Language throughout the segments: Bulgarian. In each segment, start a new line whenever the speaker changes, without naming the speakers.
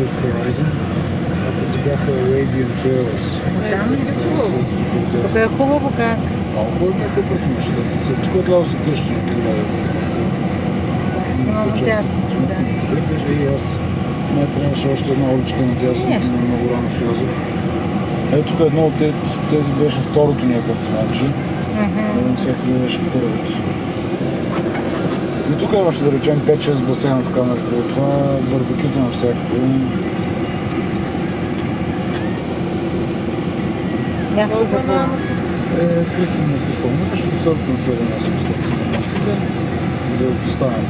Desert Horizon, а които бяха Arabian Trails.
Там ли е хубаво? Тук е хубаво как?
Много хубаво бяха апартаментите. Тук отляво са къщи, не са
Много
част.
тясно, да.
Даже и аз не трябваше още една уличка надясно,
Не.
много рано влязох. Ето тук едно от тези беше второто ни апартаментче. Всеки беше първото. И тук имаше да речем 5-6 басейна, така между това, барбекюто навсякъде.
Място за това.
Криси не се спомня, защото сорта на 7-800 на месец. За да доставям.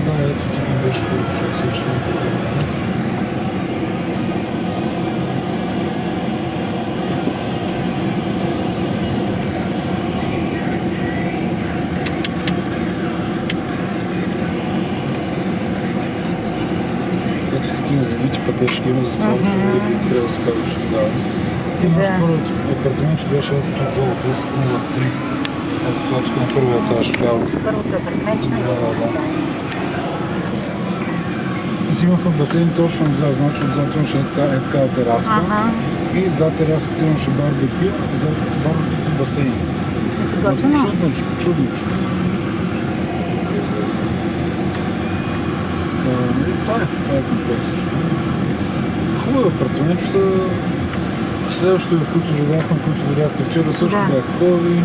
Да, ето тук беше първото, човек сега ще ми покажа. Завити пътечки има, затова ще трябва да се казваш тогава. И наш първият апартамент, че беше ето тук долу, 1003. Ето това тук на първия етаж вляво.
Първото апартамент.
Да. И си имаха басейн точно отзад, значи отзад имаше такава тераска. И зад тераската имаше барбекю, и зад барбекюто басейн. Чудничко. Това е комплексчето. Хубави апартаментчета. Следващото, в които живеехме, които видяхте вчера, също бяха хубави.